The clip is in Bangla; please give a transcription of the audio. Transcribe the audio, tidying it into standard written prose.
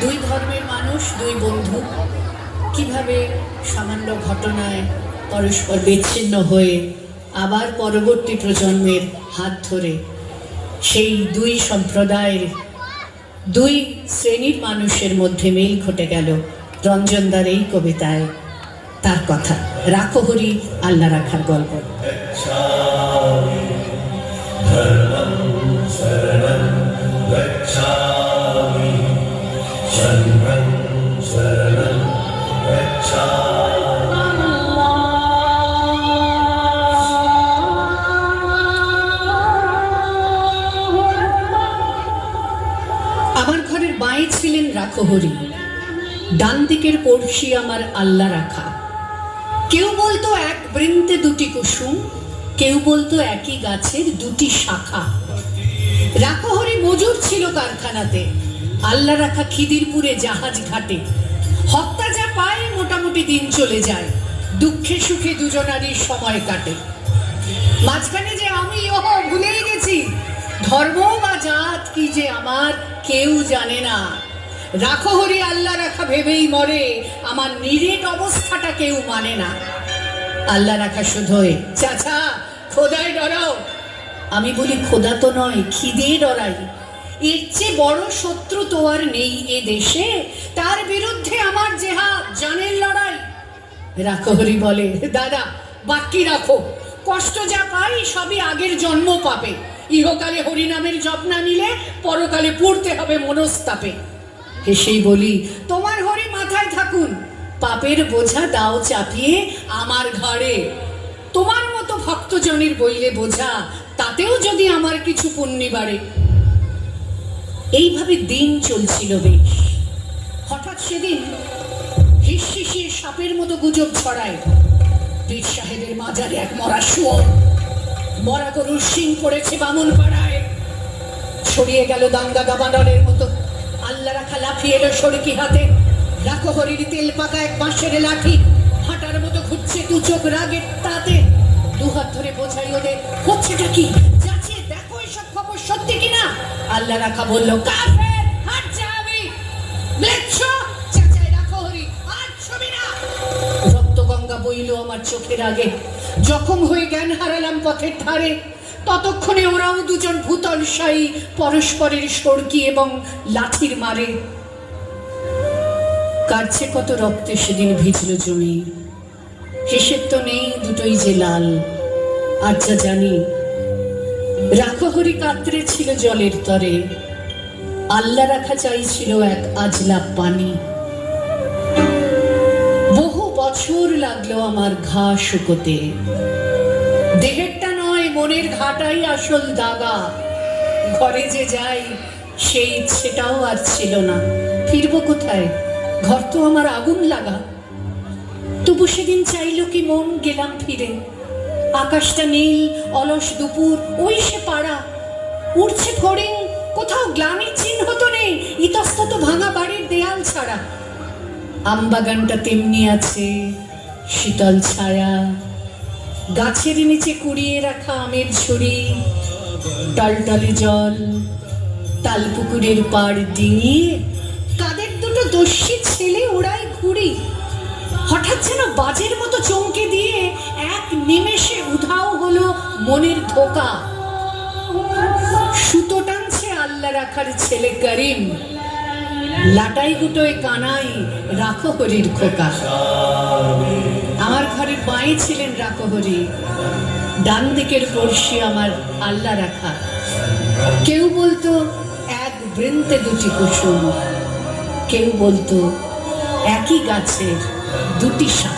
দুই ধর্মের মানুষ, দুই বন্ধু কিভাবে সামান্য ঘটনায় পরস্পর বিচ্ছিন্ন হয়ে আবার পরবর্তী প্রজন্মের হাত ধরে সেই দুই সম্প্রদায়ের দুই শ্রেণীর মানুষের মধ্যে মিল ঘটে গেল। রঞ্জনদার এই কবিতায় তার কথা। রাখো হরি আল্লাহ রাখার গল্প। আমার ঘরের বাঁয়ে ছিলেন রাখো হরি, ডান দিকের পড়শি আমার আল্লাহ রাখা। কেউ বলতো এক বৃন্তে দুটি কুসুম, কেউ বলতো একই গাছের দুটি শাখা। রাখো হরি মজুর ছিল কারখানাতে, আল্লাহ রাখা খিদিরপুরে জাহাজ ঘাটে। হত্যা যা পায় মোটামুটি দিন চলে যায়, দুঃখে সুখে দুজনারই সময় কাটে। মাঝখানে যে আমি ভুলেই গেছি, ধর্ম বা জাত কি যে আমার কেউ জানে না। রাখো হরি আল্লাহ রাখা ভেবেই মরে, আমার নিরেট অবস্থাটা কেউ মানে না। আল্লাহ রাখা শুধুই চাচা খোদায় ডরাও। আমি বলি খোদা তো নয়, খিদে ডরাই। এর চেয়ে বড় শত্রু তো আর নেই এ দেশে, তার বিরুদ্ধে আমার জেহাদ জানের লড়াই। রাখো হরি বলে দাদা বাকি রাখো, কষ্ট যা পাই সবই আগের জন্ম পাবে। ইহকালে হরিনামের জপ না নিলে পরকালে পড়তে হবে মনস্তাপে। হেসেই বলি তোমার হরি মাথায় থাকুন, পাপের বোঝা দাও চাপিয়ে আমার ঘাড়ে। তোমার মতো ভক্তজনের বইলে বোঝা, তাতেও যদি আমার কিছু পুণ্যি বাড়ে। এইভাবে দিন চলছিল বেশ। হঠাৎ সেদিন হিসশিশিয়ে সাপের মতো গুজব ছড়ায়, পীর সাহেবের মাজারে এক মরা শুয়োর, মরা গরুর শিং পড়েছে বামুন পাড়ায়। ছড়িয়ে গেল দাঙ্গা দাবানলের মতো। আল্লাহ রাখা লাফিয়ে এলো সড়কি হাতে, রাখো হরির তেল পাকা এক বাঁশের লাঠি। হাঁটার মতো ঘুরছে দু চোখ রাগের তাতে। দুহাত ধরে বোঝাই ওদের হচ্ছেটা কি, যাচ্ছে দেখো এসব খবর সত্যি কিনা। আল্লাহ রাখা বলল কাফের, হাত যাবি দেখছো চাচাই রাখো হরি আর ছবি না। রক্ত গঙ্গা বইল আমার চোখের আগে, জখম হয়ে জ্ঞান হারালাম পথের ধারে। ততক্ষণে ওরাও দুজন ভূতলশায়ী পরস্পরের সড়কি এবং লাঠির মারে। কাটছে কত রক্তে সেদিন ভিজল জমি, হিসেব তো নেই দুটোই যে লাল। আর যা জানি রাখো হরি কাতরে ছিল জলের তরে, আল্লাহ রাখা চাইছিল এক আজলা পানি। বহু বছর লাগলো আমার ঘা শুকোতে, দেহেরটা নয় মনের ঘাটাই আসল দাগা। ঘরে যে যাই সেই ইচ্ছেটাও আর ছিল না, ফিরবো কোথায়, ঘর তো আমার আগুন লাগা। তবু সেদিন চাইল কি মন গেলাম ফিরে। আকাশটা নীল, অলস দুপুর, ওই সে পাড়া। উঠছে ফড়িং, কোথাও গ্লানির চিহ্ন তো নেই, ইতস্তত ভাঙা বাড়ির দেয়াল ছাড়া। আমবাগানটা তেমনি আছে শীতল ছায়া, গাছের নিচে কুড়িয়ে রাখা আমের ঝুড়ি, টলটলে জল, তালপুকুরের পাড় ডিঙিয়ে কাদের দুটো দস্যি ছেলে ওড়ায় ঘুড়ি। হঠাৎ যেন বাজের মতো চমকে দিয়ে এক নিমেষে উধাও হলো মনের ধোকা। সুতো টানছে আল্লাহ রাখার ছেলে করিম, লাটাই গুটোয় কানাই রাখো হরির খোকা। আমার ঘরের বাঁয়ে ছিলেন রাখো হরি, ডান দিকের পড়শি আমার আল্লাহ রাখা। কেউ বলতো এক বৃন্তে দুটি কুসুম, কেউ বলতো একই গাছের দুটি শাখা।